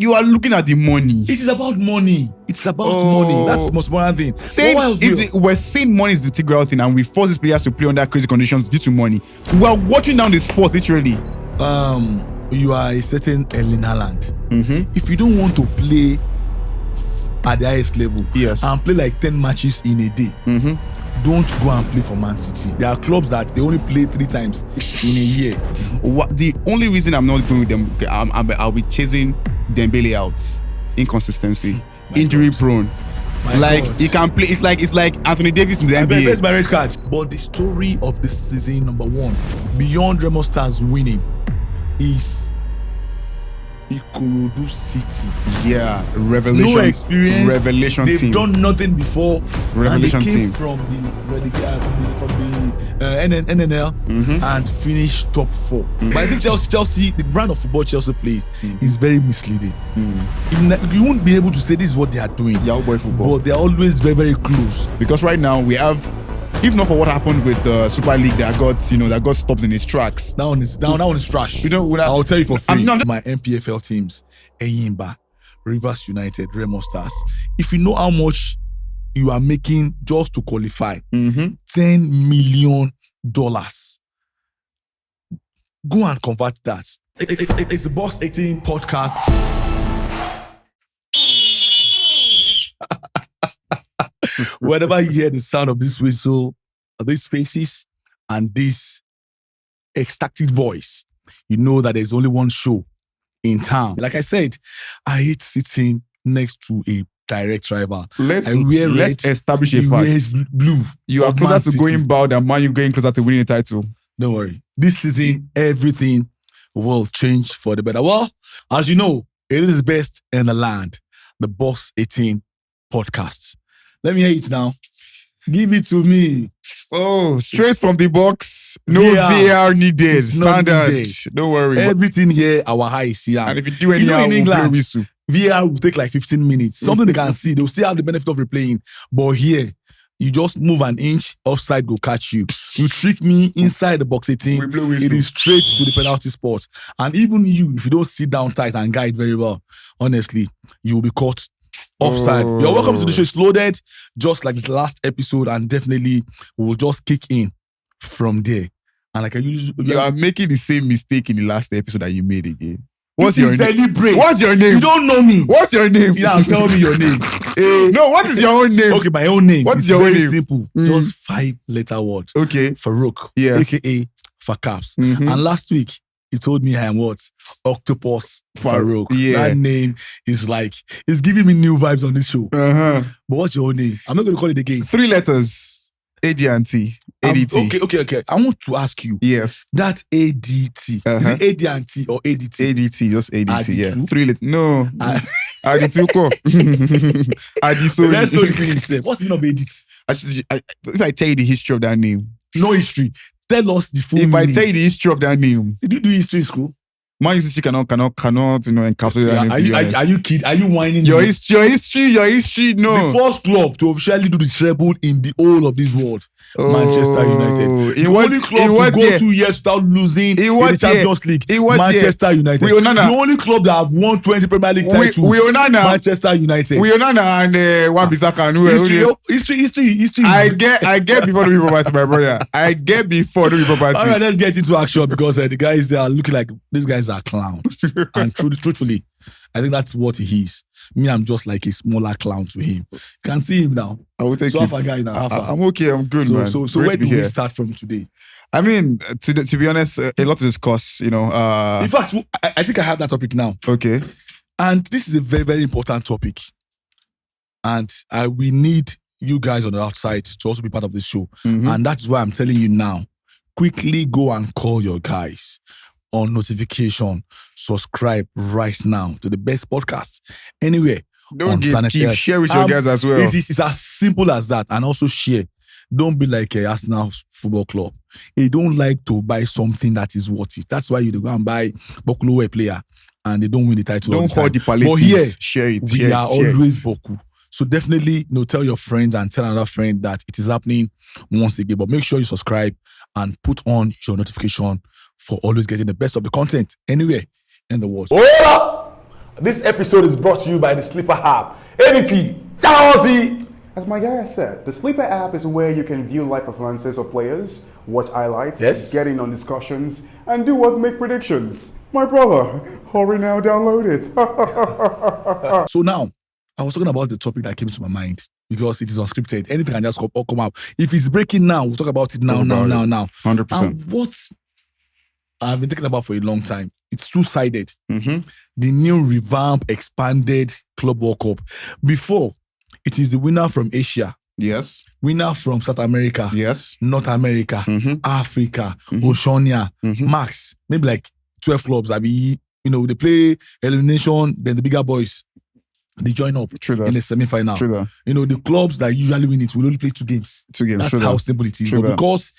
You are looking at the money. It is about money. It's about money. That's the most important thing. If we're saying money is the integral thing and we force these players to play under crazy conditions due to money, we are watering down the sport literally. You are a certain Erling Haaland. Mm-hmm. If you don't want to play at the highest level and play like 10 matches in a day, don't go and play for Man City. There are clubs that they only play 3 times in a year. The only reason I'm not going with them, I'll be chasing Dembele out. Inconsistency, injury prone. He can play. It's like Anthony Davis in the NBA. That's my red card. But the story of this season, number 1, beyond Remo Stars winning, is Ikorodu City. Yeah, revelation. No experience. Revelation They've team. done nothing before. Revelation and they came team. from the NNL and finished top 4. But I think Chelsea, the brand of football Chelsea plays is very misleading. You won't be able to say this is what they are doing. Yeah, boy football. But they are always very, very close. Because right now we have, if not for what happened with the Super League that got stopped in its tracks. That one is trash. I'll tell you for free. My NPFL teams, Enyimba, Rivers United, Remo Stars. If you know how much you are making just to qualify, $10 million. Go and convert that. It's the Boss 18 podcast. Whenever you hear the sound of this whistle, these faces, and this ecstatic voice, you know that there's only one show in town. Like I said, I hate sitting next to a direct rival. Let's establish a fact. Blue. You are closer to going bald than Man U going closer to winning a title. Don't worry. This season, everything will change for the better. Well, as you know, it is best in the land. The Boss 18 podcast. Let me hear it now. Give it to me. Oh, straight from the box. No VR needed. Standard. Don't worry. Everything here, our high is here. And if you do anyhow, in England, VR will take like 15 minutes. Something they can see. They'll still have the benefit of replaying. But here, you just move an inch, offside will catch you. You trick me inside the box 18, it is straight to the penalty spot. And even you, if you don't sit down tight and guide very well, honestly, you will be caught offside. You're welcome to the show. It's loaded, just like the last episode, and definitely will just kick in from there. And like I usually, you are making the same mistake in the last episode that you made again. What's your name? What's your name? You don't know me. What's your name? Yeah, tell me your name. No, what is your own name? Okay, my own name. What's your own name? Very simple. Just 5-letter word. Okay. Faruk. Yes. AKA Fakaps. And last week, he told me I am what? Octopus Faruk. Yeah. That name is like, it's giving me new vibes on this show. But what's your own name? I'm not going to call it again. 3 letters. AD&T. ADT. Okay. I want to ask you. Yes. That ADT. Is it AD&T or ADT? ADT, just ADT, AD2? yeah. 3 letters. No. AD2. Let's know the thing itself. What's the meaning of ADT? If I tell you the history of that name. No history. Tell us the full meaning. If I tell you the history of that name. Did you do history in school? My history cannot encapsulate that. Are you kidding? Are you whining? Your history, no. The first club to officially do the treble in the whole of this world. Manchester United. The only club to go 2 years without losing in the Champions League. Manchester United. The only club that have won 20 Premier League titles. Manchester United. And Wan-Bissaka. History. I get before the property, my brother. I get before the property. All right, let's get into action because the guys, they are looking like these guys are clowns. And truthfully, I think that's what he is. Me, I'm just like a smaller clown to him. Can see him now. I will take it. Guy now. I'm okay. I'm good, man. So where do we start from today? I mean, to be honest, a lot to discuss. In fact, I think I have that topic now. Okay. And this is a very, very important topic. And we need you guys on the outside to also be part of this show. And that's why I'm telling you now. Quickly go and call your guys on notification. Subscribe right now to the best podcast anywhere. Don't keep share with your guys as well. It's as simple as that. And also share. Don't be like a Arsenal Football Club. They don't like to buy something that is worth it. That's why you go and buy Boku player and they don't win the title. Don't call the palliatives. But here, share it. We are always Boku. So definitely, tell your friends and tell another friend that it is happening once again. But make sure you subscribe and put on your notification for always getting the best of the content anywhere in the world. This episode is brought to you by the Sleeper app. ADT, Chelsea. As my guy has said, the Sleeper app is where you can view live performances of players, watch highlights, get in on discussions, and do what? Make predictions. My brother, hurry now, download it. So now, I was talking about the topic that came to my mind because it is unscripted. Anything can just come out. If it's breaking now, we'll talk about it now. 100%. And what I've been thinking about for a long time, it's two-sided. Mm-hmm. The new revamp, expanded Club World Cup. Before, it is the winner from Asia. Yes. Winner from South America. Yes. North America. Mm-hmm. Africa. Oceania. Max. Maybe like 12 clubs. They play elimination, then the bigger boys, they join up in the semi-final. The clubs that usually win it will only play 2 games. That's how simple it is. But because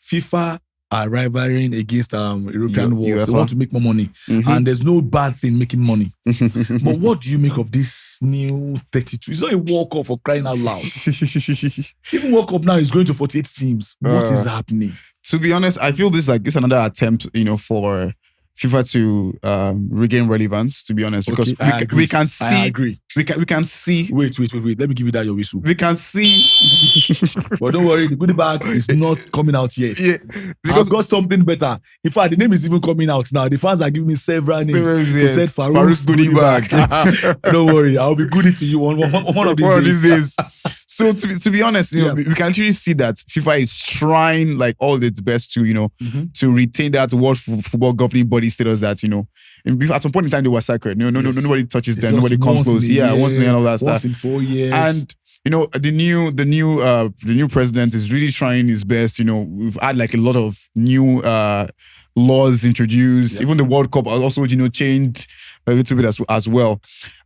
FIFA are rivaling against European wars, they want to make more money. And there's no bad thing making money. But what do you make of this new 32? It's not a World Cup for crying out loud. Even World Cup now is going to 48 teams. What is happening? To be honest, I feel this is another attempt, for FIFA to regain relevance, to be honest, because we can see. We can see. Wait. Let me give you that your whistle. We can see. But don't worry, the goodie bag is not coming out yet. Yeah, because I've got something better. In fact, the name is even coming out now. The fans are giving me several names. They said Faruk's goodie bag. Don't worry, I'll be goodie to you one of these days. So to be honest, we can actually see that FIFA is trying like all its best to to retain that World Football Governing Body status that at some point in time they were sacred. Nobody touches them, nobody comes close. Once in a year, all that stuff. Once in 4 years. And the new president is really trying his best. We've had like a lot of new laws introduced. Even the World Cup also changed a little bit as well.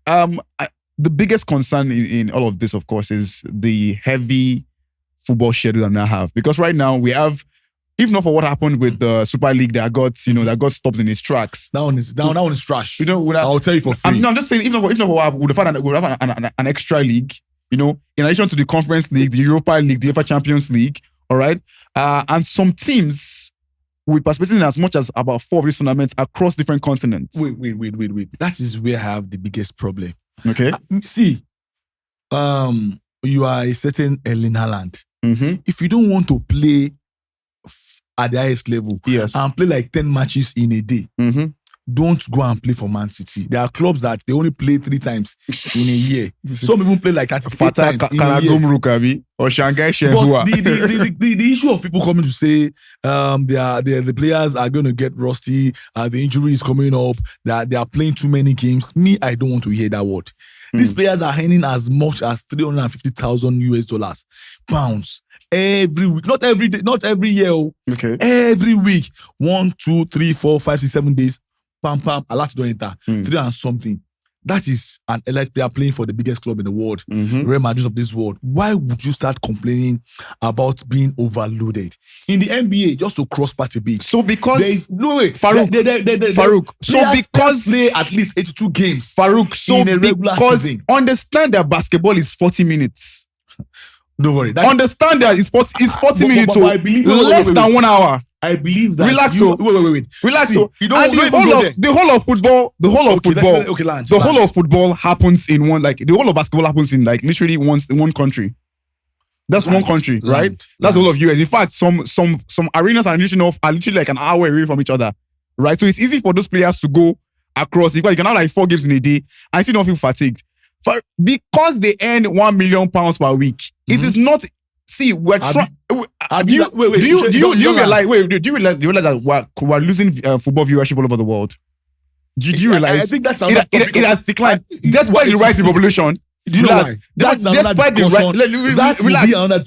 The biggest concern in all of this, of course, is the heavy football schedule that we now have. Because right now we have, if not for what happened with the Super League that got stopped in its tracks. That one is trash. I'll tell you for free. I'm just saying, if not for what happened, we'd have an extra league. In addition to the Conference League, the Europa League, the UEFA Champions League. All right, and some teams will participate in as much as about 4 of these tournaments across different continents. Wait. That is where I have the biggest problem. Okay. See, you are a certain Erling Haaland. Mm-hmm. If you don't want to play at the highest level and play like 10 matches in a day, don't go and play for Man City. There are clubs that they only play 3 times in a year. Some even play like 38 times in a year. Or Shanghai But the issue of people coming to say the players are going to get rusty, the injury is coming up, that they are playing too many games. Me, I don't want to hear that word. These players are earning as much as $350,000 pounds every week. Not every day, not every year. Okay. Every week. 1, 2, 3, 4, 5, 6, 7 days. Pam, a lot to enter. 3 and something. That is an elite player playing for the biggest club in the world, Real Madrid of this world. Why would you start complaining about being overloaded? In the NBA, just to cross part a bit. So because... Faruk. So because... play at least 82 games. Faruk. So in a regular because... season. Understand that basketball is 40 minutes. Don't worry. Understand that it's 40 minutes. But I believe, less than 1 hour. I believe that. Relax. Wait. Relax. See, the whole of football happens in one. Like the whole of basketball happens in like literally one country. That's one country, right? That's the whole of US. In fact, some arenas are literally like an hour away from each other, right? So it's easy for those players to go across. Because you can have like 4 games in a day and still not feel fatigued. Because they earn £1 million per week. It is not. See, we're trying. Do you realize that we're losing football viewership all over the world? Do you realize? I think that's it has declined. Despite the rise in population. Do you know why? Despite the rise,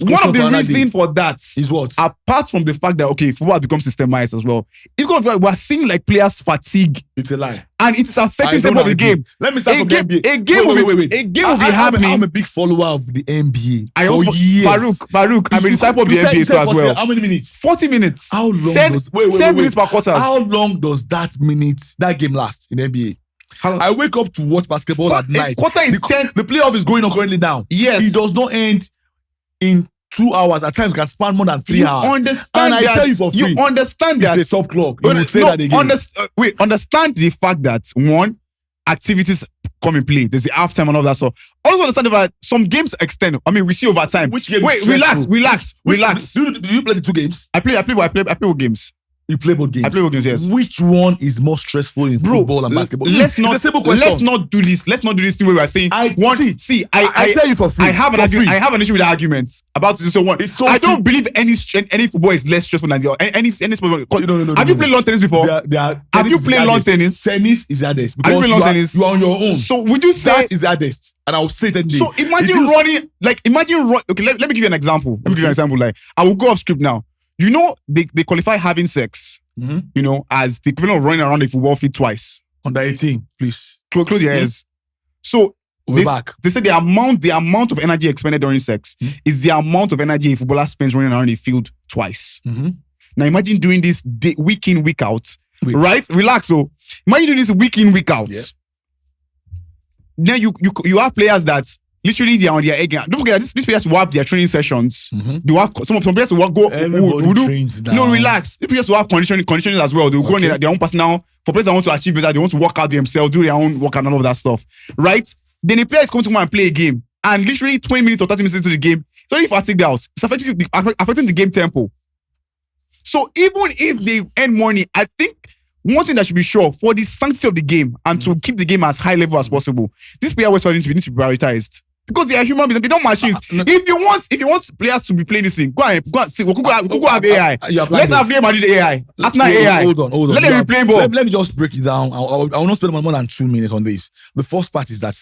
one of the reasons for that is what? Apart from the fact that football has become systemized as well. We're seeing like players fatigue. It's a lie. And it's affecting the tempo of the game. Let me start from the NBA. A game will be happening. I'm a big follower of the NBA. Faruk, I'm a disciple of the NBA so as well. How many minutes? 40 minutes. How long 10 minutes per quarter. How long does that game last in NBA? I wake up to watch basketball at night. Quarter is 10. The playoff is going on currently now. Yes. It does not end in 2 hours. At times, it can span more than 3 hours. Understand and that. I tell you for free. You understand that. It's a top clock. You would say that again. Understand the fact that, one, activities come in play. There's the halftime and all that stuff. Also understand that some games extend. I mean, we see over time. Which game? Wait, relax. Do you play the 2 games? I play both games. You play both games. I play both games, yes. Which one is more stressful in football and basketball? Let's not. It's a simple question. Let's not do this. Let's not do this thing where we are saying I tell you for free. I have an issue with the arguments about this. I don't believe any football is less stressful than the other. Any sport. No. Have you played lawn tennis before? Have you played lawn tennis? Tennis is hardest because have you played lawn tennis? You are on your own. So would you say that is hardest? And I'll say that. So imagine running. Okay, let me give you an example. Like I will go off script now. You know they qualify having sex. Mm-hmm. You know, as the equivalent of running around a football field twice. Under 18, please. Close your ears. So they say the amount of energy expended during sex is the amount of energy a footballer spends running around a field twice. Mm-hmm. Now imagine doing this week in, week out. Right? Relax. So imagine doing this week in, week out. Yeah. Then you have players that literally they are on their egg. Don't forget that these players will have their training sessions. Mm-hmm. They will have some players will go. No, relax. These players will have conditioning as well. They will go on their own personal. For players that want to achieve better, they want to work out themselves, do their own work and all of that stuff. Right? Then a player is coming to come and play a game, and literally 20 minutes or 30 minutes into the game, it's already fatigued out. It's affecting the game tempo. So even if they earn money, I think one thing that should be sure for the sanctity of the game and to keep the game as high level as possible, this player needs to be prioritized. Because they are human beings and they don't machines. If you want players to be playing this thing, go and see. We could go have AI. Let's have Real Madrid AI. That's not AI. Hold on. Let them be playing ball. Let me just break it down. I will not spend more than 2 minutes on this. The first part is that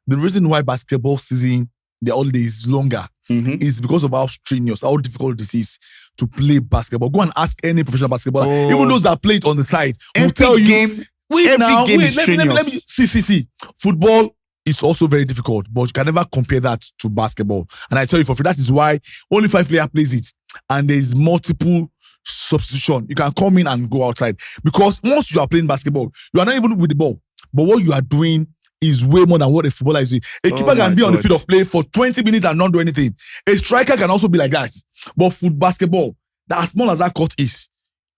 the reason why basketball season, the holiday is longer, is because of how strenuous, how difficult it is to play basketball. Go and ask any professional basketballer, even those that play it on the side, will tell you. Let me see. Football is also very difficult, but you can never compare that to basketball. And I tell you for free, that is why only 5 players plays it, and there is multiple substitution. You can come in and go outside because once you are playing basketball, you are not even with the ball, but what you are doing is way more than what a footballer is doing. A keeper can be on the field of play for 20 minutes and not do anything. A striker can also be like that. But basketball, as small as that court is,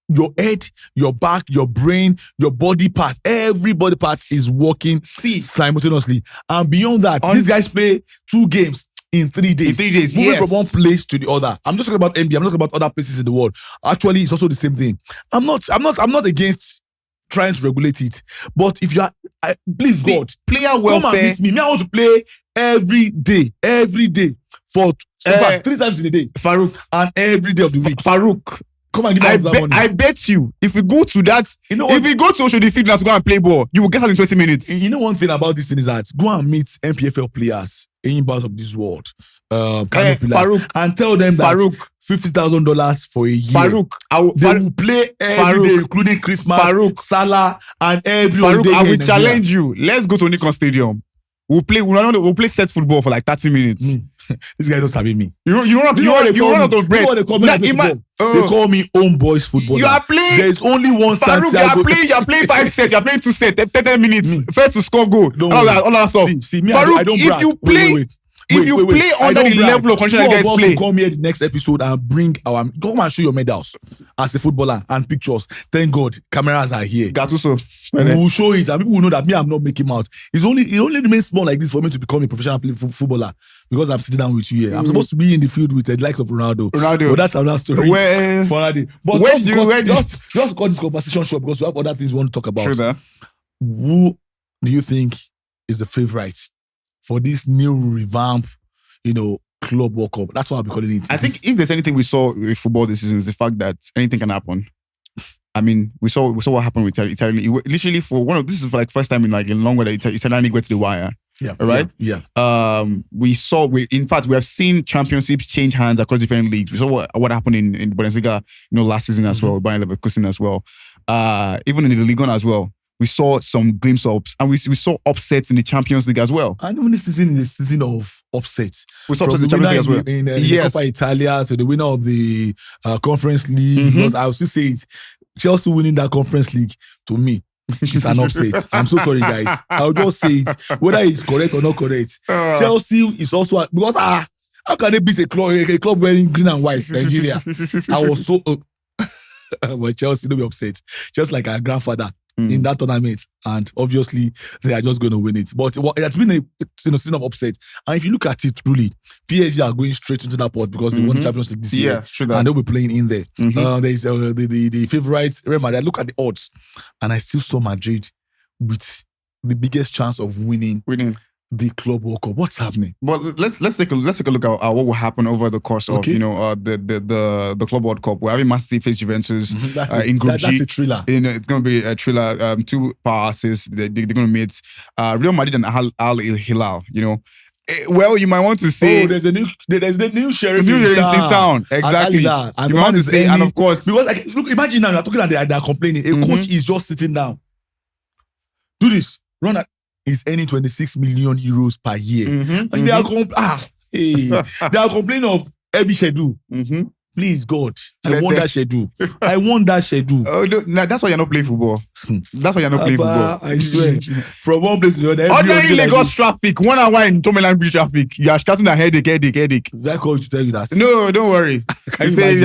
your head, your back, your brain, your body part, every body part is working simultaneously. And beyond that, these guys play 2 games in 3 days. Moving from one place to the other. I'm just talking about NBA. I'm not talking about other places in the world. Actually, it's also the same thing. I'm not against trying to regulate it. But if you are, please God, player welfare. Come and meet me. I want to play every day for 3 times in a day. Faruk. And every day of the week. Faruk. Come and give me that money. I bet you, if we go to that, if we go to Oshodi Field now to go and play ball, you will get out in 20 minutes. You know one thing about this thing is that go and meet NPFL players in parts of this world, Faruk, and tell them that $50,000 for a year. Faruk, they will play every day, including Christmas, Salah, and every day. I will challenge you. Let's go to Nikon Stadium. We'll play set football for like 30 minutes. This guy don't sabi me. You run out of bread. They call me home boys footballer. You are playing. There's only one Faruk, you are playing 5 sets. You are playing 2 sets. 10 minutes. First to score goal. All that stuff. See, me, Faruk, I don't brag. If you play under the level of condition that guys play, come here the next episode and bring come and show your medals as a footballer and pictures. Thank God, cameras are here. Gattuso. We will show it, and people will know that me, I'm not making out. It only remains small like this for me to become a professional footballer because I'm sitting down with you here. I'm supposed to be in the field with the likes of Ronaldo. But that's another story. But just to cut this conversation short because we have other things we want to talk about. Sure, who do you think is the favorite for this new revamp, Club World Cup? That's what I'll be calling it. I think if there's anything we saw with football this season is the fact that anything can happen. I mean, we saw what happened with Italy. Literally this is for like first time in like a long way that Italian league went to the wire. Yeah. Right? Yeah. In fact, we have seen championships change hands across different leagues. We saw what happened in Bundesliga, last season as well, Bayern Leverkusen as well. Even in the Liga as well. We saw some glimpse of, and we saw upsets in the Champions League as well. And even this season is the season of upsets. We saw upsets in the Champions League as well. In the Coppa Italia, so the winner of the Conference League. Because I will still say it, Chelsea winning that Conference League, to me, is an upset. I'm so sorry, guys. I'll just say it, whether it's correct or not correct. Chelsea is also, because how can they beat a club wearing green and white, Nigeria? I was so... But Chelsea, don't be upset. Just like our grandfather, in that tournament, and obviously they are just going to win it. But it has been a season of upset. And if you look at it truly, PSG are going straight into that pot because they won the Champions League this year, and they'll be playing in there. There's the favorite Real Madrid. I look at the odds, and I still saw Madrid with the biggest chance of winning the Club World Cup. What's happening? Well, let's take a look at what will happen over the course of the Club World Cup. We're having Man City face Juventus in Group G. That's a thriller. It's going to be a thriller. 2 power assists. They're going to meet Real Madrid and Al Hilal. Well, you might want to say there's the new sheriff in town. Exactly. And you want to say, and of course, because look, imagine now you're talking and they're complaining. A coach is just sitting down. Do this. Run at. Is earning 26 million euros per year. And they are they are complaining of every schedule. Please, God, I want that schedule. I want that schedule. Oh, no, that's why you're not playing football. That's why you're not playing football. I swear. From one place to the other. Ordinary Lagos traffic, 1 hour in Tomeland Bridge traffic. You are starting a headache. Did I call you to tell you that? No, don't worry. I say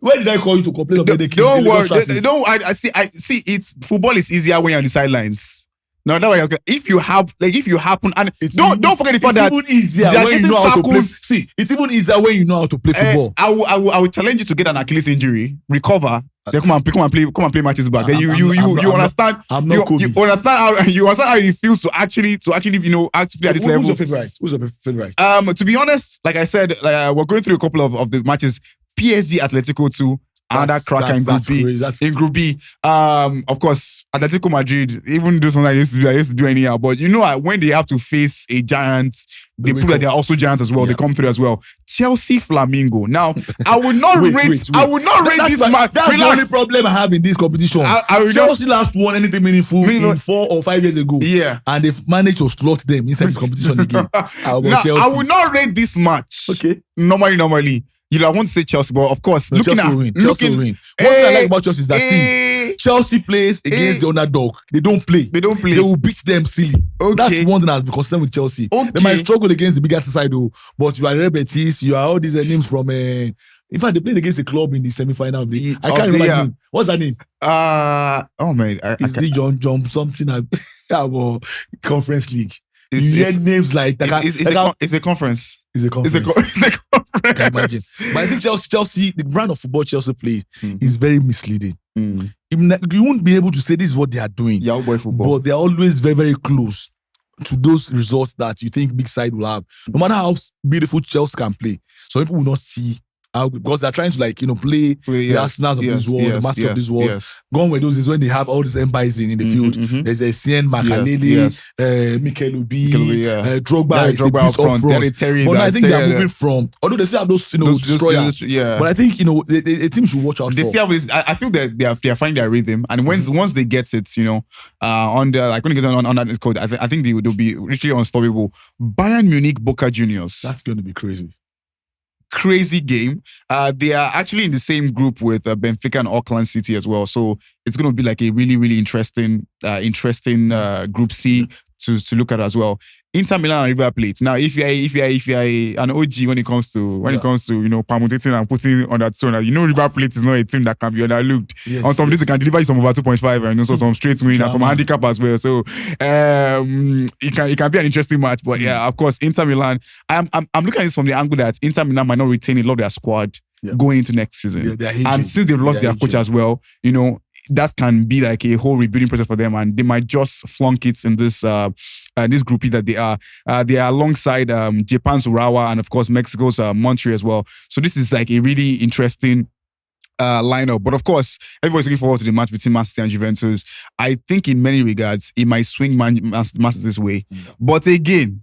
Where did I call you to complain of headache? Don't worry. I see. It's football is easier when you're on the sidelines. No, that way. If you happen, and don't forget the fact that it's even easier when you know how to play. See, it's even easier when you know how to play football. I will challenge you to get an Achilles injury, recover, then come and play matches back. Then you understand. I'm not you understand how it feels to actually play at this level. Who's your favorite? To be honest, like I said, we're going through a couple of the matches. PSG Atletico 2. Another cracker in Group B. In Group B, of course, Atletico Madrid, even though sometimes I used to do anyhow, but when they have to face a giant, they prove that they are also giants as well. They come through as well. Chelsea Flamingo. Now, I will not rate this match. That's the only problem I have in this competition. Chelsea last won anything meaningful in 4 or 5 years ago. Yeah. And they've managed to slot them inside this competition again. I will not rate this match. Okay. Normally. I want to say Chelsea, but of course, Chelsea will win. One thing I like about Chelsea is that Chelsea plays against the underdog. They don't play. They will beat them silly. Okay. That's one thing that's been consistent with Chelsea. Okay. They might struggle against the bigger side though, but you are Real Betis, you are all these names from in fact, they played against the club in the semi-final of the. I can't remember the name. What's that name? Oh man, is it John something? About Conference League. You hear names like that. It's a conference. It's a conference. I can imagine. But I think Chelsea, the brand of football Chelsea plays is very misleading. You won't be able to say this is what they are doing. Yeah, boy football. But they're always very, very close to those results that you think big side will have. No matter how beautiful Chelsea can play, some people will not see how, because they're trying to play the Arsenals of this world, the Masters of this world. Gone with those is when they have all these empires in the field. There's a Essien, Makalele, Mikel Obi, Drogba is a piece up front. But I think they're moving from, although they still have those destroyers. But I think the team should watch out for. I feel that they are finding their rhythm, and once they get it, on the when they get on that code, I think they'll be literally unstoppable. Bayern Munich, Boca Juniors. That's going to be crazy game. They are actually in the same group with Benfica and Auckland City as well. So it's going to be like a really, really interesting Group C to look at as well. Inter Milan and River Plate. Now, if you are an OG when it comes to permutating and putting on that zone, River Plate is not a team that can be overlooked. Yes, on some days they can deliver you some over 2.5 and also some straight win and some handicap as well. So it can be an interesting match. But yeah, of course, Inter Milan. I'm looking at this from the angle that Inter Milan might not retain a lot of their squad going into next season. And since they've lost their coach as well, that can be like a whole rebuilding process for them, and they might just flunk it in this groupie that they are. They are alongside Japan's Urawa and of course Mexico's Monterrey as well. So this is like a really interesting lineup. But of course, everybody's looking forward to the match between Man City and Juventus. I think in many regards it might swing Man City this way. But again,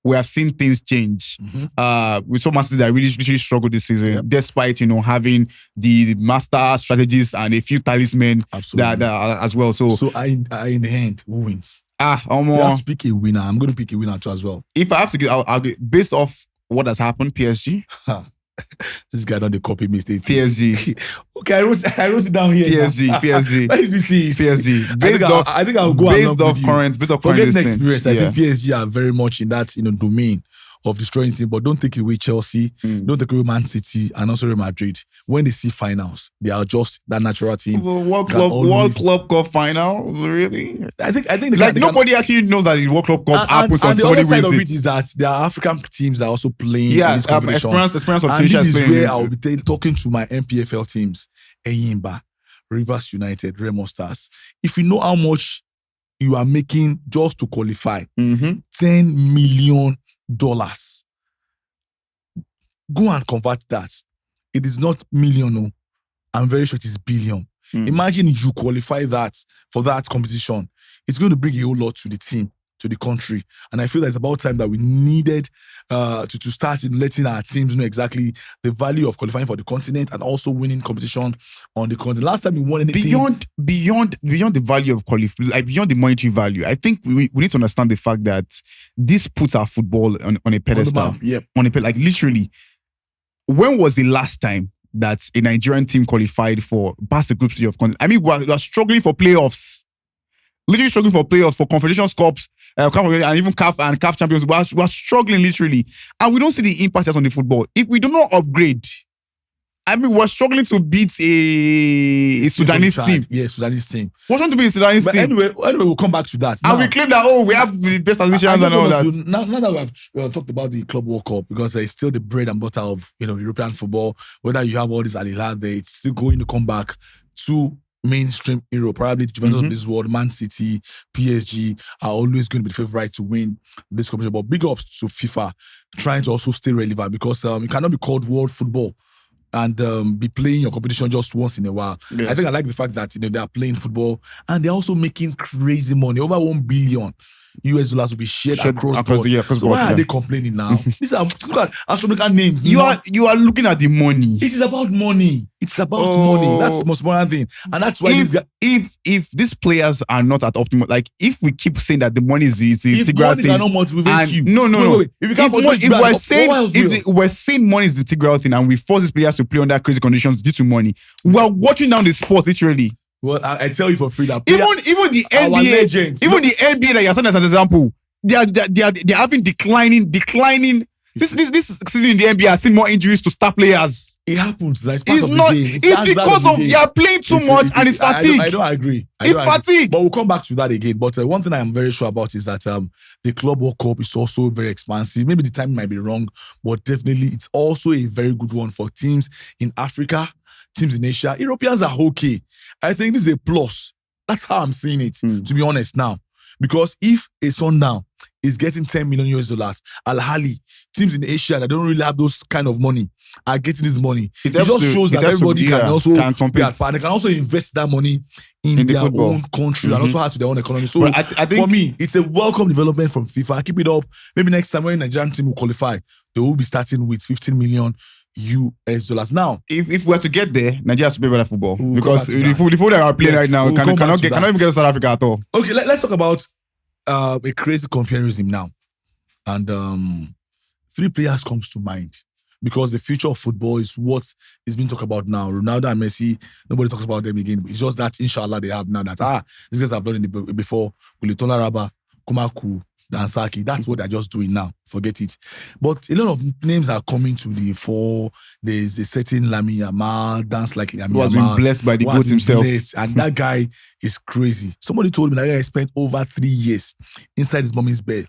we have seen things change. We saw Man City that really struggled this season, despite having the master strategists and a few talismen that as well. So in the end, who wins? You have to pick a winner. I'm going to pick a winner too as well. If I have to, I'll get based off what has happened. PSG. This guy don't copy me. PSG. Okay, I wrote it down here. PSG. Where did you see it? PSG. I think I'll go based off current. Based off current experience. I think PSG are very much in that domain of destroying team, but don't take away Chelsea, don't take away Man City, and also Real Madrid. When they see finals, they are just that natural team. World Club Cup final, really? I think like nobody actually knows that the World Club Cup happens on somebody wins it. And the other side of it is that there are African teams that are also playing in this competition. Experience of and this is where I'll be talking to my NPFL teams, Enyimba, Rivers United, Remo Stars. If you know how much you are making just to qualify, $10 million. Go and convert that. It is not million, no. I'm very sure it is billion. Imagine you qualify that for that competition. It's going to bring a whole lot to the team, to the country. And I feel that it's about time that we needed to start letting our teams know exactly the value of qualifying for the continent and also winning competition on the continent. Last time we won anything... Beyond the value of qualifying, like beyond the monetary value, I think we need to understand the fact that this puts our football on a pedestal. Like literally, when was the last time that a Nigerian team qualified for past the group stage of continent? I mean, we're struggling for playoffs. Literally struggling for playoffs, for Confederations Cups, and even CAF champions. We're struggling literally. And we don't see the impact just on the football. If we do not upgrade, I mean, we're struggling to beat a Sudanese team. Yeah, Sudanese team. We're trying to beat a Sudanese team. Anyway, we'll come back to that. And we claim that, we have the best positions and all that. Now that we have talked about the Club World Cup, because it's still the bread and butter of European football, whether you have all this Al Hilal there, it's still going to come back to mainstream Europe. Probably Juventus of this world, Man City, PSG are always going to be the favorite to win this competition. But big ups to FIFA trying to also stay relevant, because you cannot be called world football and be playing your competition just once in a while. Yes. I think I like the fact that they are playing football and they're also making crazy money. Over $1 billion US dollars will be shared across board. So why are they complaining now? These are astronomical names. You are looking at the money. It is about money. It's about money. That's the most important thing. And that's why if these players are not at optimal, like if we keep saying that the money is the integral thing. If money cannot motivate you. No. If we're saying money is the integral thing and we force these players to play under crazy conditions due to money, we're watching down the sport literally. Well, I tell you for free that even the NBA, even the NBA that you're saying as an example, they are having declining. This season in the NBA has seen more injuries to star players. It happens. It's because of they are playing too much and it's fatigue. I don't agree. It's fatigue. But we'll come back to that again. But one thing I am very sure about is that the Club World Cup is also very expansive. Maybe the timing might be wrong, but definitely it's also a very good one for teams in Africa, teams in Asia. Europeans are okay. I think this is a plus. That's how I'm seeing it, to be honest now. Because if a Sundown is getting $10 million US, Al Ahly, teams in Asia that don't really have those kind of money are getting this money. It just shows that everybody can compete. They can also invest that money in their own country and also add to their own economy. So I think for me, it's a welcome development from FIFA. Keep it up. Maybe next time when the Nigerian team will qualify, they will be starting with $15 million US. Now, if we were to get there, Nigeria has to play better football because the football that are playing right now cannot even get to South Africa at all. Okay, let's talk about a crazy comparison now, and 3 players comes to mind because the future of football is what is being talked about now. Ronaldo and Messi, nobody talks about them again. It's just that inshallah they have now that these guys have done it before. Wilitola Raba, Kumaku, Dansaki, that's what they're just doing now. Forget it. But a lot of names are coming to the fore. There's a certain Lamine Yamal, dance like Lamine Yamal. Who has been blessed by the GOAT himself. And that guy is crazy. Somebody told me that guy spent over 3 years inside his mommy's belly.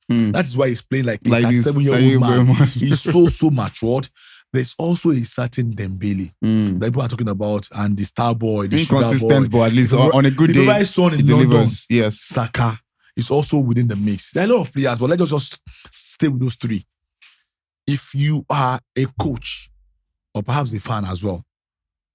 That is why he's playing like a 7-year-old man. He's so matured. There's also a certain Dembele that people are talking about, and the star boy, the inconsistent boy, at least on a good day, the right son in London, yes. Saka is also within the mix. There are a lot of players, but let's just stay with those 3. If you are a coach or perhaps a fan as well,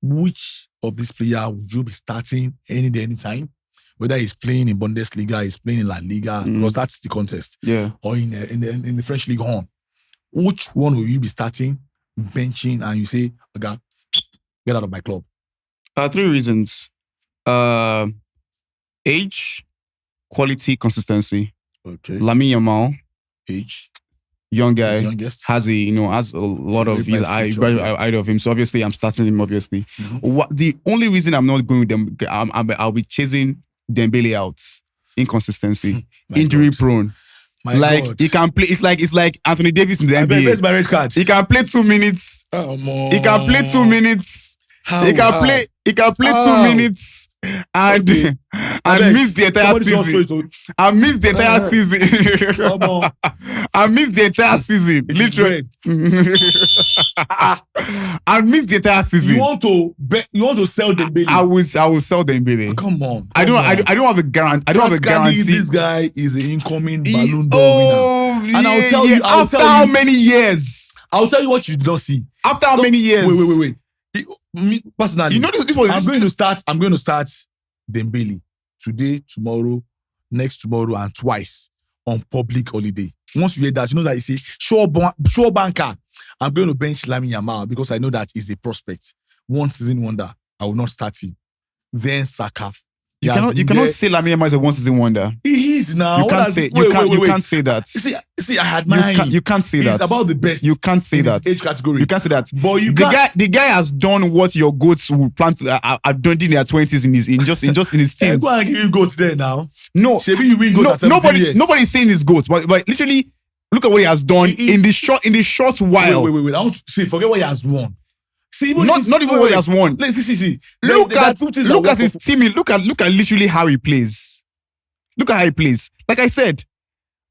which of these players would you be starting any day, anytime? Whether he's playing in Bundesliga, he's playing in La-Liga, because that's the contest. Yeah. Or in the French League 1. Which one will you be starting, benching, and you say, okay, get out of my club? 3 reasons. Age, quality, consistency. Lamine Yamal, age, young guy, has a lot of his eye of him. So obviously, I'm starting him. Obviously, the only reason I'm not going with them, I'll be chasing Dembele out. Inconsistency, injury prone. My like God. he can play. It's like Anthony Davis in the NBA. Where's my red card? He can play 2 minutes. He can play 2 minutes. He can play 2 minutes and miss the entire season. I miss the entire season. I miss the entire season. Literally. I miss the entire season. You want to sell Dembele? I will sell Dembele. Come on. I don't have a guarantee. I don't have a guarantee. This guy is an incoming Ballon d'Or winner. And I'll tell you after how many years? I'll tell you what you don't see. After how many years? Wait. Me personally, you know this was. I'm going to start Dembele today, tomorrow, next tomorrow, and twice on public holiday. Once you hear that, you know that you say sure banker. I'm going to bench Lamine Yamal because I know that he's a prospect. 1 season wonder. I will not start him. Then Saka. You cannot say Lamine Yamal is a 1 season wonder. He is now. You can't say that. See, I admire him. You can't say that. He's about the best. You can't say that. Age category. You can't say that. But the guy has done what your goats will plan to have done in their 20s in his teens. Go and give you goats there now. No, Maybe you win goats at 17 years. Nobody's saying his goats, but literally look at what he has done in the short while. Wait. I want to see. Forget what he has won. See, not even what he has won. Let's see. Look at his team. Look at literally how he plays. Look at how he plays. Like I said,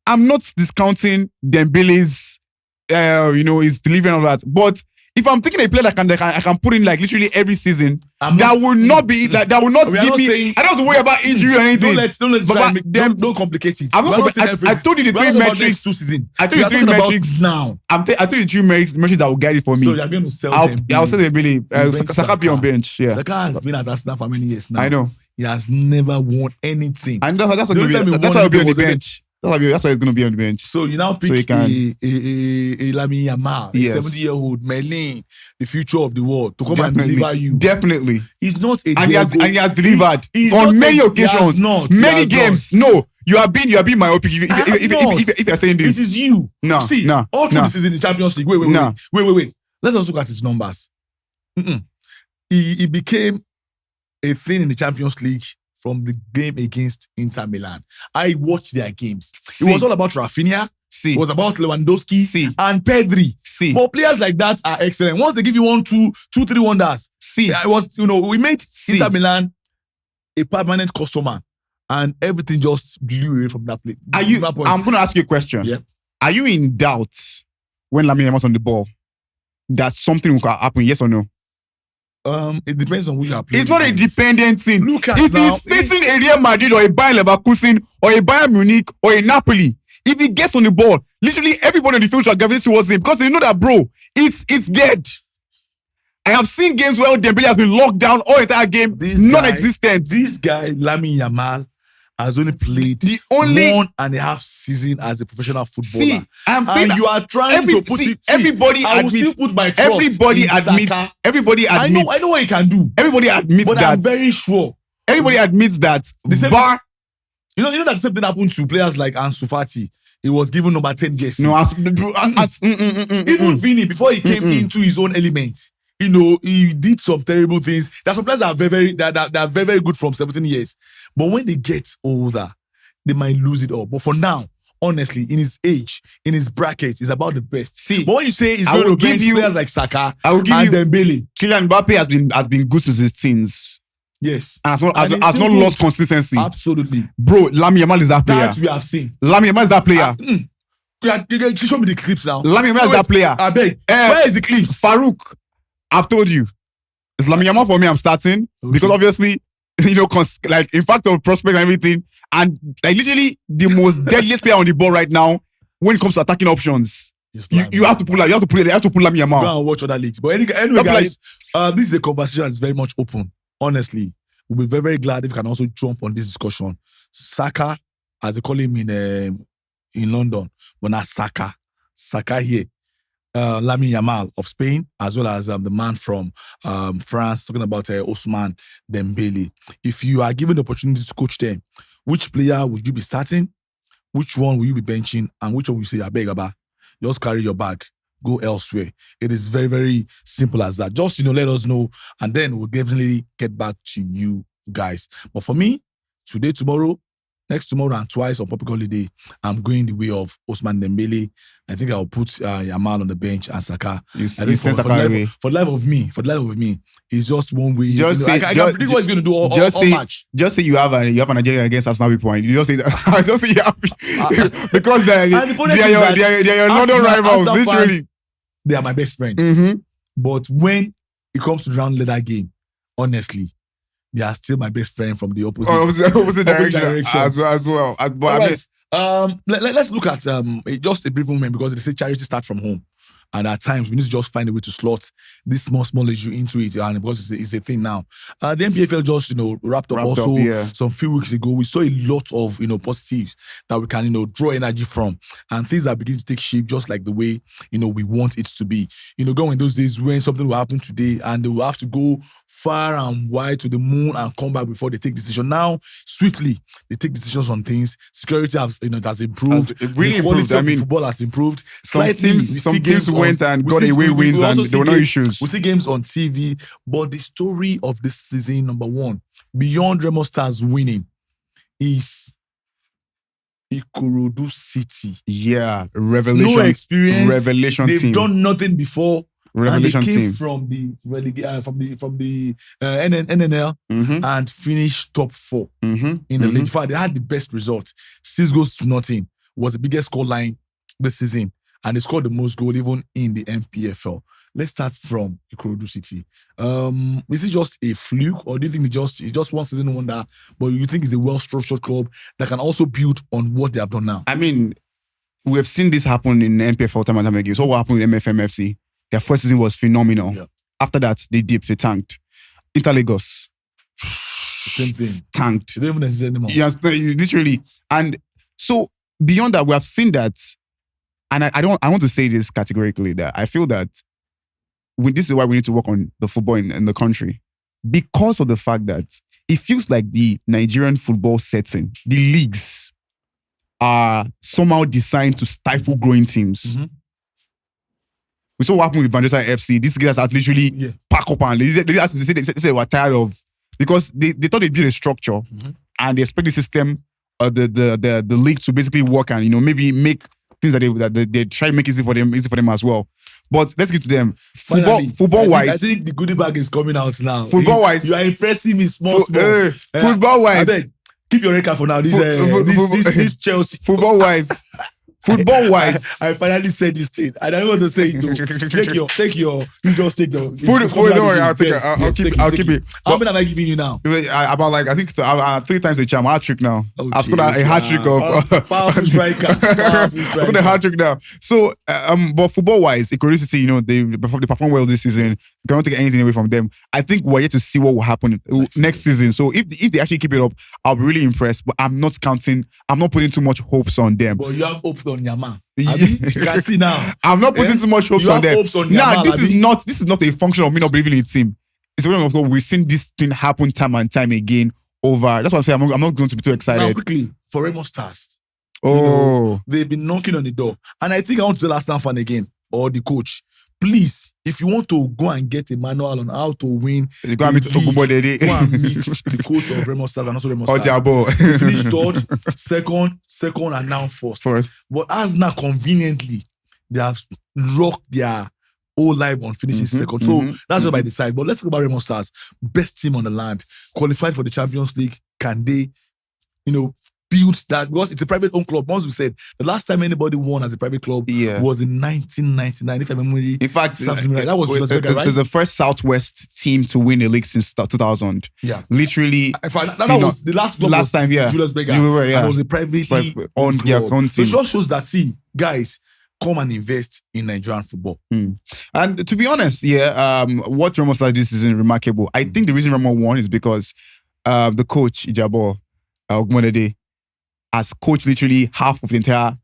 I'm not discounting Dembele's, his delivery and all that. But if I'm taking a player that I can put in like literally every season, that will not give me. I don't have to worry about injury or anything. Don't complicate it. I told you the 3 metrics. 2 seasons. I told you 3 metrics now. I told you 3 metrics that will guide it for me. So you're going to sell Dembele. I'll sell Dembele. Saka be on bench. Yeah. Saka has been at Arsenal for many years now. I know. He has never won anything. And that's why he'll be on the bench. That's why he's going to be on the bench. So you now pick a Lamine Yamal, a 70-year-old Merlin, the future of the world, to come and deliver you. Definitely. He's not a and he has delivered on many occasions, many games. No, you are being myopic if you're saying this. This is you. No, see, all through this is in the Champions League. Wait. Let us look at his numbers. He became a thing in the Champions League from the game against Inter Milan. I watched their games. It was all about Rafinha. It was about Lewandowski and Pedri. But players like that are excellent. Once they give you 1, 2, 3 wonders. It was, we made Inter Milan a permanent customer, and everything just blew away from that place. I'm going to ask you a question. Yeah. Are you in doubt when Lamine Yamal's on the ball that something will happen? Yes or no? It depends on who you are playing. It's not a dependent thing. Look at if now, he's facing a Real Madrid or a Bayern Leverkusen or a Bayern Munich or a Napoli, if he gets on the ball, literally everybody on the field shall gravitate towards him because they know that, bro, it's dead. I have seen games where Dembele has been locked down all entire game, non-existent. This guy, Lamine Yamal, has only played 1.5 season as a professional footballer. See, I'm saying you are trying to put it. Everybody admits. Everybody admits. I know what he can do. Everybody admits but that. I'm very sure. Everybody admits that. You know that same thing happened to players like Ansu Fati. He was given number 10 jersey. No, even Vini, before he came into his own element, he did some terrible things. There are some players that are very, very good from 17 years. But when they get older, they might lose it all. But for now, honestly, in his age, in his bracket, he's about the best. See, but when you say he's going to bench players like Saka and Dembele, Kylian Mbappe has been good since his teens. Yes. And has not lost consistency. Absolutely. Bro, Lamine Yamal is that player. That we have seen. Lamine Yamal is that player. Show me the clips now. Lamine Yamal is that player. I beg. Where is the clips? Faruk, I've told you. It's Lamine Yamal for me, I'm starting. Okay. Because obviously, in fact, of prospect and everything. And literally the most deadliest player on the ball right now when it comes to attacking options. You have to pull Lamine Yamal. Go and watch other leagues. But anyway, guys, this is a conversation that's very much open. Honestly, we'll be very, very glad if you can also jump on this discussion. Saka, as they call him in London, but not Saka. Saka here. Lamine Yamal of Spain, as well as the man from France, talking about Ousmane Dembele. If you are given the opportunity to coach them, which player would you be starting? Which one will you be benching? And which one will you say, I beg about? Just carry your bag. Go elsewhere. It is very, very simple as that. Just, let us know, and then we'll definitely get back to you guys. But for me, today, tomorrow, next tomorrow and twice on public holiday, I'm going the way of Ousmane Dembele. I think I'll put Yamal on the bench and Saka. You for the life of me, it's just one way. Just I can predict what he's going to do all match. Just say you have a Nigeria against Arsenal point. You just say that. Just say you have because they are your London rivals. Literally, they are my best friends. Mm-hmm. But when it comes to the round leather game, honestly, they are still my best friend from the opposite direction. As well. Let's look at just a brief moment, because they say charity starts from home. And at times, we need to just find a way to slot this small issue into it, and because it's a thing now. The NPFL just, wrapped up some few weeks ago. We saw a lot of, positives that we can, draw energy from, and things are beginning to take shape just like the way, we want it to be. Going those days when something will happen today and they will have to go far and wide to the moon and come back before they take decision. Now, swiftly, they take decisions on things. Security has improved. It really improved. Football has improved. Some teams went and got away wins and there were no issues. We see games on TV, but the story of this season, number one, beyond Remo Stars winning, is Ikorodu City. Yeah, revelation. No experience. Revelation They've team. done nothing before. Revelation and they came team from the NNL and finished top 4 in the league. In fact, they had the best results. 6-0 was the biggest score line this season, and they scored the most goal even in the NPFL. Let's start from Ikorodu City. Is it just a fluke, or do you think it's just one season wonder, but you think it's a well-structured club that can also build on what they have done now? We have seen this happen in NPFL time and time again. So what happened with MFMFC? Their first season was phenomenal. Yeah. After that, they dipped, they tanked. Inter Lagos. Same thing. Tanked. They don't even exist anymore. Yes, literally. And so beyond that, we have seen that, and I want to say this categorically, that I feel that this is why we need to work on the football in the country. Because of the fact that it feels like the Nigerian football setting, the leagues are somehow designed to stifle growing teams. Mm-hmm. We saw what happened with Barcelona FC. These guys had literally pack up and they said they were tired of, because they thought they built a structure and they expect the system, the league to basically work and maybe make things that they try to make easy for them as well. But let's get to them. Football wise, I think the goodie bag is coming out now. Football wise, you are impressing me small. Football wise, keep your record for now. This Chelsea. Football wise. I finally said this thing. I don't want to say it too. Take your. You just take the. Don't worry, I'll keep it. How many am I giving you now? About I think 3 times a charm. Hat trick now. Okay, I've scored a hat trick of powerful striker. I've got a hat trick now. So, but football wise, Ikorodu City, they perform well this season. You cannot take anything away from them. I think we're yet to see what will happen next season. So if they actually keep it up, I'll be really impressed. But I'm not putting too much hopes on them. But you have hopes on Yamal. You can see now. I'm not putting too much hopes on them. Nah, this is not a function of me not believing in the team. It's a function of we've seen this thing happen time and time again over. That's what I'm saying. I'm not going to be too excited. Now quickly, for Remo Stars. They've been knocking on the door. And I think I want to tell Arsenal fan again, or the coach, please, if you want to go and get a manual on how to win, go and meet the coach of Remo Stars and also Remo Stars. They finished third, second, and now first. But as now conveniently, they have rocked their whole life on finishing second. So that's what I decide. But let's talk about Remo Stars. Best team on the land, qualified for the Champions League. Can they, build that? Because it's a private owned club. Once we said the last time anybody won as a private club was in 1999. If I remember, in fact, that was right? There's the first Southwest team to win a league since 2000. Yeah, literally. In fact, that was the last club. Last time, Julius Berger. And it was a privately owned club. Own team. So it just shows that, see, guys, come and invest in Nigerian football. And to be honest, what Remo started this season remarkable. I think the reason Remo won is because the coach Ijabo Ogmonede has coached literally half of the entire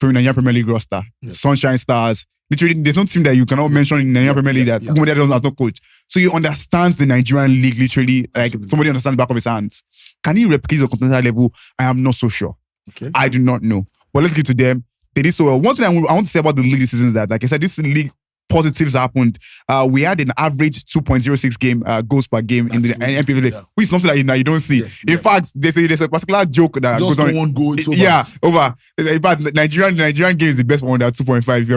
Nigerian Premier League roster. Sunshine Stars. Literally, there's no team that you cannot mention in the Nigerian Premier League that Ogmonede has no coach. So he understands the Nigerian league literally, like somebody understands the back of his hands. Can he replicate the continental level? I am not so sure. Okay. I do not know. But let's get to them. They did so well. One thing I want to say about the league this season is that, like I said, this league positives happened. We had an average 2.06 goals per game in the NPFL, which is something that you don't see. In fact, there's a particular joke that just goes on. One goal, it's over. Yeah, over. In fact, Nigerian game is the best one at 2.5. If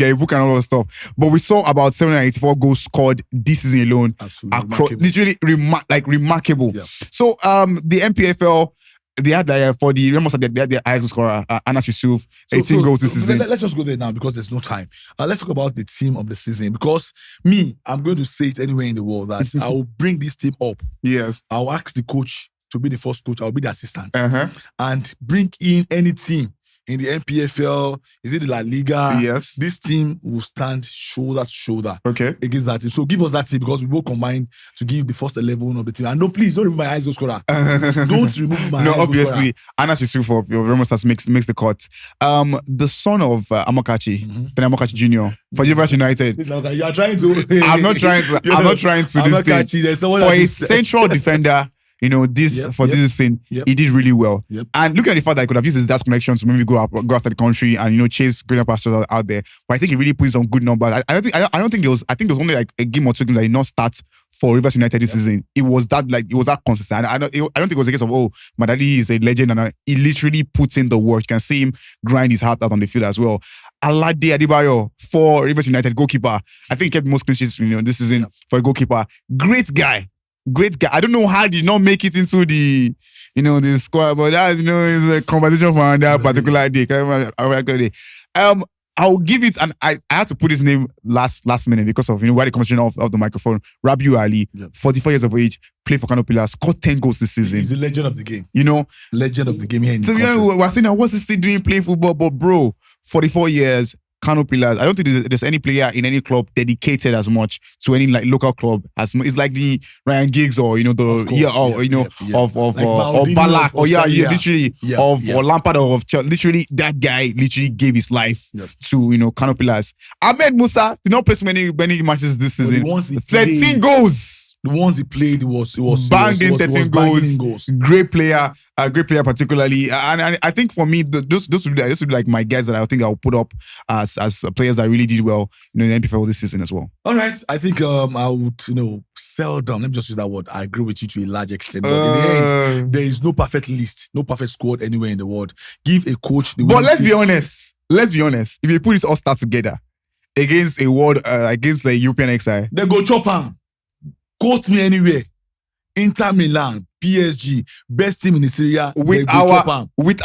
you're a book and all that stuff. But we saw about 784 goals scored this season alone. Absolutely. Literally remarkable. Yeah. So the NPFL, they had for the Ramos, they had their highest scorer, Anas Yusuf, 18 goals this season. Let's just go there now because there's no time. Let's talk about the team of the season, because I'm going to say it anywhere in the world that I will bring this team up. Yes. I'll ask the coach to be the first coach. I'll be the assistant. And bring in any team in the NPFL, is it the La-Liga? Yes. This team will stand shoulder to shoulder against that team. So give us that team, because we will combine to give the first 11 of the team. And no, please don't remove my ISO scorer. Don't remove my ISO scorer. No, obviously, Anas Yusuf of Ramos makes the cut. The son of Amokachi, Amokachi Jr. for University United. You are trying to. I'm not trying to. Amokachi, there's someone for a central defender. This thing, he did really well. And look at the fact that I could have used his dad's connection to maybe go outside the country and chase greener pastures out there. But I think he really put in some good numbers. I don't think there was only like a game or two games that did not start for Rivers United this season. It was that consistent. I don't think it was a case of my daddy is a legend, and he literally puts in the work. You can see him grind his heart out on the field as well. Alade Adebayo for Rivers United goalkeeper. I think he kept most clean sheets this season for a goalkeeper. Great guy. I don't know how he did not make it into the squad, but that's is a conversation for that particular day. I'll give it, and I had to put his name last minute because of why the conversation of the microphone. Rabiu Ali, 44 years of age, played for Kano Pillars, scored 10 goals this season. He's a legend of the game. Legend of the game here in the country. We're saying, what's he still doing playing football? But bro, 44 years. Kano Pillars. I don't think there's any player in any club dedicated as much to any local club as much. It's like the Ryan Giggs or of Balak or Lampard of Chelsea. Literally, that guy literally gave his life to Kano Pillars. Ahmed Musa did not play many matches this season. 13 goals. The ones he played, it was banged in 13 goals. Great player, particularly. And I think for me, those would be like my guys that I think I'll put up as players that really did well in the NPFL this season as well. All right, I think I would seldom. Let me just use that word. I agree with you to a large extent. But in the end, there is no perfect list, no perfect squad anywhere in the world. Give a coach the. But let's be honest. If you put this all start together against a world, against the European XI, they go chop him. Quote me anywhere. Inter Milan, PSG, best team in the Syria. With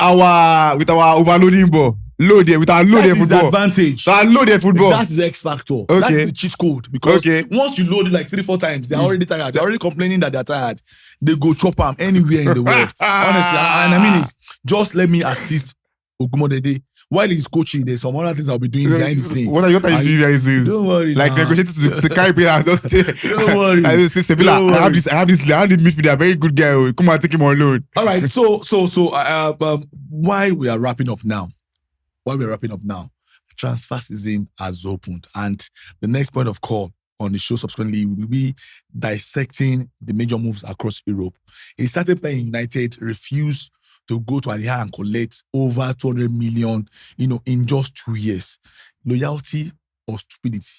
our overloading ball. Loaded with our loaded football. That is the advantage. Our loaded football. That is the X factor. Okay. That is the cheat code. Because once you load it like 3-4 times, they're already tired. They're already complaining that they're tired. They go chop them anywhere in the world. Honestly, and I mean it. Just let me assist Ogumodede. While he's coaching, there's some other things I'll be doing behind the scenes. What are you doing behind the scenes? Don't worry. Like negotiating to carry players. Don't worry. I have this midfielder, very good guy. Come on, take him on load. All right. So, why we are wrapping up now? Transfer season has opened, and the next point of call on the show subsequently will be dissecting the major moves across Europe. He started playing United, refused to go to Al-Hilal and collect over 200 million, in just 2 years. Loyalty or stupidity?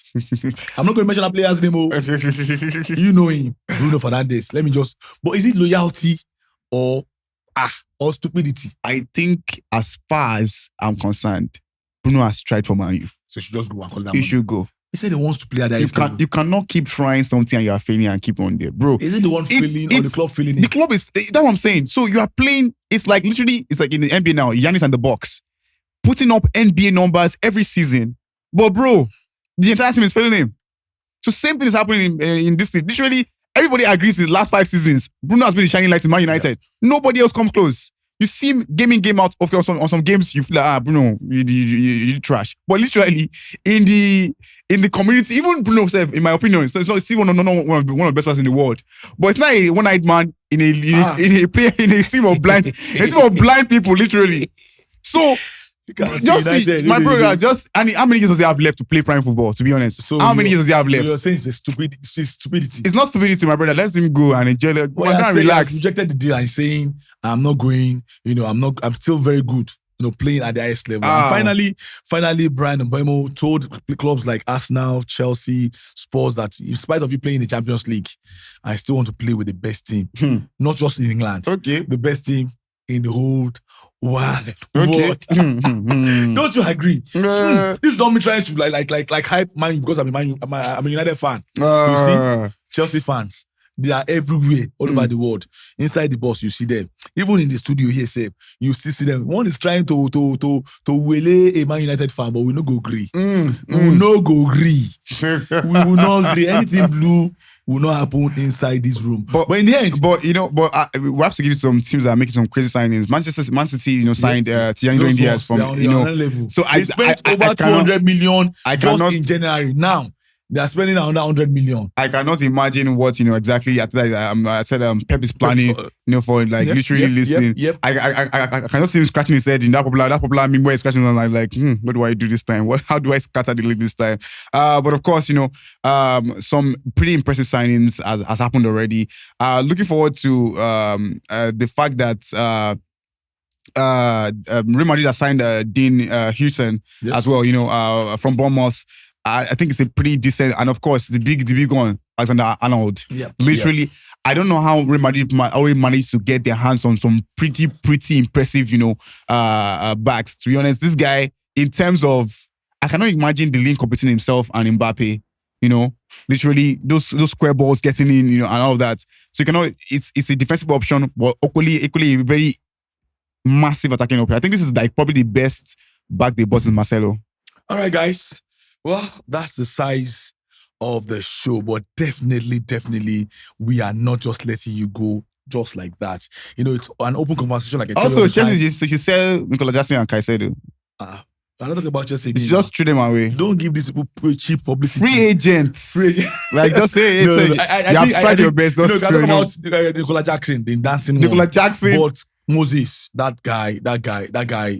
I'm not going to mention that player's name. You know him, Bruno Fernandes. But is it loyalty or stupidity? I think as far as I'm concerned, Bruno has tried for Man U. So you should just go and call that. He should go. He said he wants to play at that. You cannot keep trying something and you are failing and keep on there, bro. Is it the one failing or the club failing? The club is. That's what I'm saying. So you are playing. It's like in the NBA now. Giannis and the Bucks putting up NBA numbers every season, but bro, the entire team is failing him. So same thing is happening in this thing. Literally, everybody agrees in the last 5 seasons, Bruno has been the shining light in Man United. Yeah. Nobody else comes close. You see him game in, game out. Okay, on some games you feel like, Bruno, you trash. But literally, in the community, even Bruno himself, in my opinion, it's not still one of the best players in the world. But it's not a one-eyed man in a team of blind people, literally. So just see, my brother, how many years does he have left to play prime football, to be honest? So how many years does he have left? So you're saying it's stupidity. It's not stupidity, my brother. Let him go and enjoy the relax. He rejected the deal and saying, I'm not going, I'm still very good. playing at the highest level. And finally, Brian Mbeumo told clubs like Arsenal, Chelsea, Spurs that in spite of you playing in the Champions League, I still want to play with the best team. Not just in England. Okay. The best team in the whole wide world. Don't you agree? This is not me trying to like hype Man U because I'm a United fan. You see? Chelsea fans. They are everywhere, all over the world. Inside the box, you see them. Even in the studio here, say you still see them. One is trying to waylay a Man United fan, but we no go agree. We will not go agree. We will not agree. Anything blue will not happen inside this room. But in the end, we have to give you some teams that are making some crazy signings. Man City, signed Tiago Diaz from level. So they spent over 200 million in January. Now they are spending around 100 million. I cannot imagine what exactly. I said Pep is planning, for literally listening. I cannot see him scratching his head in that popular meme where he's scratching and I'm like, what do I do this time? How do I scatter the league this time? But of course, some pretty impressive signings has happened already. Looking forward to the fact that Real Madrid has signed Dean Houston as well. From Bournemouth. I think it's a pretty decent, and of course the big one, Alexander-Arnold. Literally, I don't know how Real Madrid always managed to get their hands on some pretty impressive, backs. To be honest, this guy, in terms of, I cannot imagine the link between himself and Mbappe. Literally those square balls getting in, and all of that. So you cannot. It's a defensive option, but equally very massive attacking option. I think this is probably the best back they bought in Marcelo. All right, guys. Well, that's the size of the show, but definitely, we are not just letting you go just like that. It's an open conversation. Also, Chelsea should sell Nicola Jackson and Caicedo. I'm not talking about Chelsea again. Just treat them away. Don't give these people cheap publicity. Free agents. Just say, you have tried your best. You can talk about Nicola Jackson, the dancing Nicola Jackson. But Moses, that guy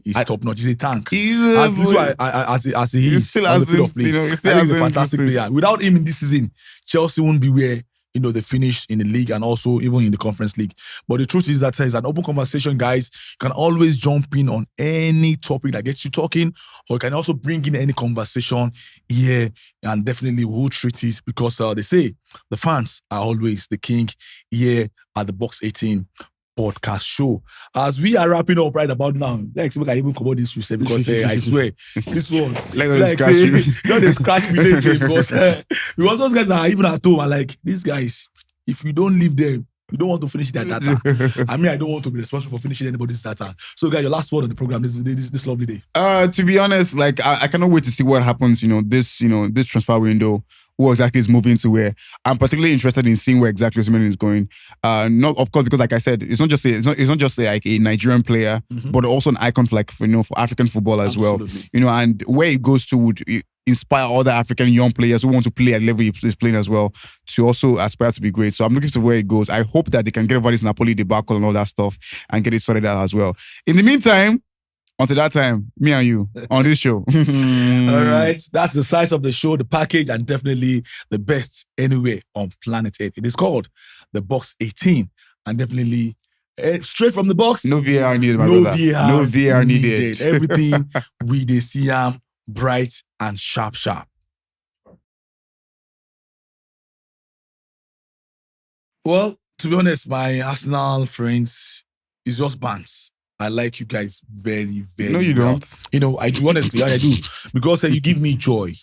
is top notch. He's a tank. As he is, still on the hasn't, field of play. He's a fantastic player. Without him in this season, Chelsea won't be where they finish in the league and also even in the Conference League. But the truth is that it's an open conversation, guys. You can always jump in on any topic that gets you talking, or you can also bring in any conversation here, and definitely we'll treat it because they say the fans are always the king here at the Box 18 podcast show. As we are wrapping up right about now, like we can even cover this with because I swear this one don't scratch me because those guys are even at home. And these guys, if you don't leave them, you don't want to finish their data. I don't want to be responsible for finishing anybody's data. So, guys, your last word on the program this lovely day. To be honest, I cannot wait to see what happens. This transfer window. Who exactly is moving to where? I'm particularly interested in seeing where exactly Ousmane is going. Not of course because like I said, it's not just a Nigerian player, but also an icon for African football as Absolutely. well. And where it goes to would inspire other African young players who want to play at the level he's playing as well to also aspire to be great. So I'm looking to where it goes. I hope that they can get over this Napoli debacle and all that stuff and get it sorted out as well. In the meantime, until that time, me and you on this show. All right. That's the size of the show, the package, and definitely the best anywhere on planet Earth. It is called the Box 18. And definitely straight from the box. No VAR needed, my brother. No VAR needed. Everything we dey see bright and sharp. Well, to be honest, my Arsenal friends, it's just bands. I like you guys very, very No, you well. don't. I do, honestly, I do. Because you give me joy.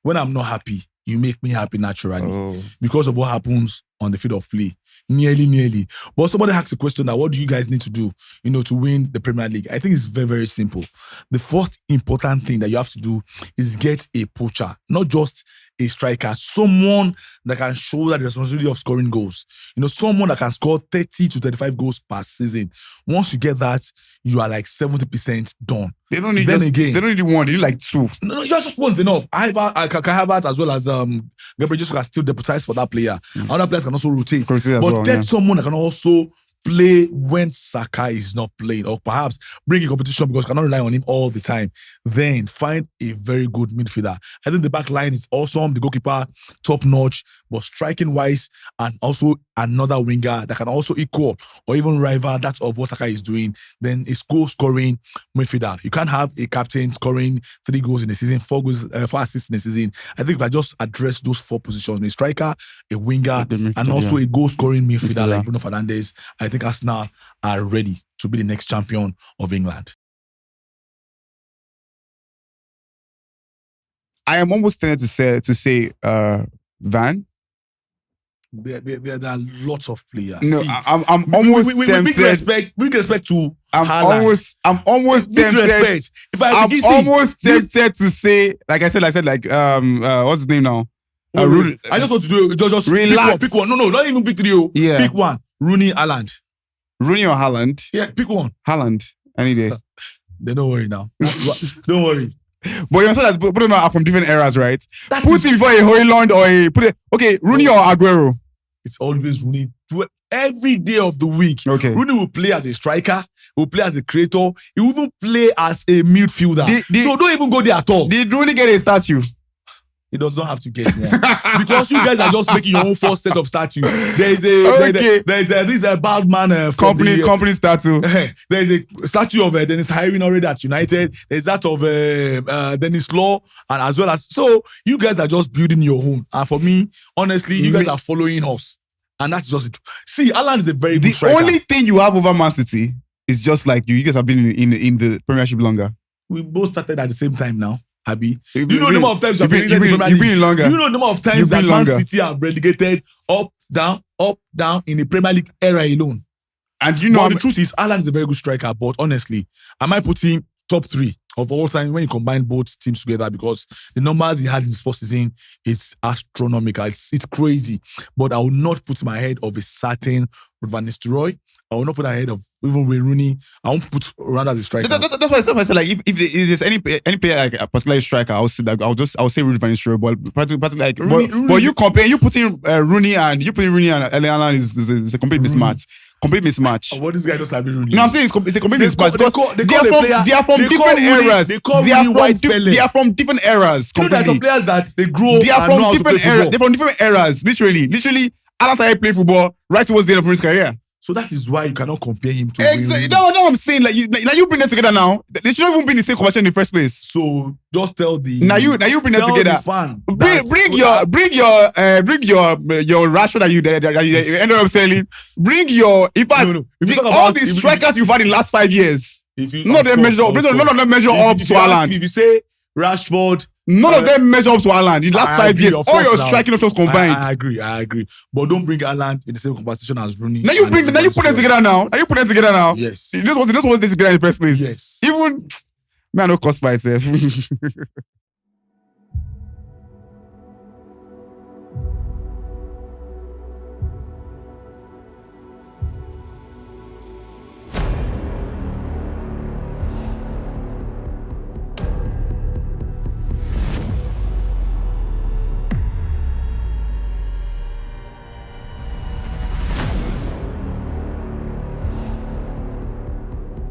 When I'm not happy, you make me happy naturally. Because of what happens on the field of play. Nearly. But somebody asked a question that what do you guys need to do, to win the Premier League? I think it's very, very simple. The first important thing that you have to do is get a poacher, not just a striker, someone that can show that the responsibility of scoring goals. Someone that can score 30 to 35 goals per season. Once you get that, you are 70% done. They don't need they don't need one, they need two. No, just one's enough. I have that as well as Gabriel Jesus can still deputize for that player. Other players can also rotate. But get someone that can also play when Saka is not playing, or perhaps bring a competition because you cannot rely on him all the time. Then find a very good midfielder. I think the back line is awesome, the goalkeeper top notch, but striking wise, and also another winger that can also equal or even rival that of what Saka is doing. Then a goal scoring midfielder. You can't have a captain scoring 3 goals in the season, 4 assists in the season. I think if I just address those 4 positions, a striker, a winger, and also a goal scoring midfielder like Bruno Fernandes, I think Arsenal are ready to be the next champion of England. I am almost tempted to say Van. There are lots of players. No, See, I'm almost tempted. With respect to I'm Haaland. almost tempted. Respect. If I'm almost tempted to say, like I said, what's his name now? I just want to do just relax. Pick one. No, not even pick 3. Yeah. Pick one. Rooney, Haaland. Rooney or Haaland? Yeah, pick one. Haaland, any day. Then don't worry now. Don't worry. But you understand that both are from different eras, right? Put it before a Højlund or Rooney or Aguero. It's always Rooney. Every day of the week. Okay. Rooney will play as a striker. He will play as a creator. He will even play as a midfielder. So don't even go there at all. Did Rooney get a statue? He does not have to get one. Because you guys are just making your own first set of statue. There is this bad man company statue. There is a statue of Dennis Hiring already at United. There's that of Dennis Law, and as well as, so you guys are just building your own. And for me, honestly, you guys are following us, and that's just it. See, Alan is a very good striker. The only thing you have over Man City is just like you guys have been in the Premiership longer. We both started at the same time now. Abi, you know the number of times you've been longer. You know the number of times that Man City have relegated up, down in the Premier League era alone. And you know, the truth is, Alan is a very good striker, but honestly, I might put him top 3 of all time when you combine both teams together, because the numbers he had in his first season is astronomical. It's crazy. But I will not put my head of a certain Van Nistelrooy. I will not put ahead of even Wayne Rooney. I won't put Ronaldo as a striker. That's why I said, like, if there's any player like a particular striker, I'll say Ruud van Nistelrooy. But you compare, you putting Rooney and Erling Haaland is a complete mismatch. Complete mismatch. What this guy does have Rooney? No, I'm saying it's a complete mismatch because they are from different eras. They are from different eras. You know, there are some players that they grow. They are from different eras. They're from different eras. Literally, Haaland started playing football right towards the end of his career. So that is why you cannot compare him to exactly. No, I'm saying, like you bring them together now. They shouldn't even be in the same conversation in the first place. So just tell the now you bring them together. Bring your Rashford that you ended up selling. Bring your all these strikers you've had in the last 5 years. None of them measure up to Haaland. If you say Rashford, none of them measure up to Haaland in the last 5 years. All your striking options combined. I agree. But don't bring Haaland in the same conversation as Rooney. Now you put them together now. Yes. This was this together in the first place. Yes. Even man, no cost by itself.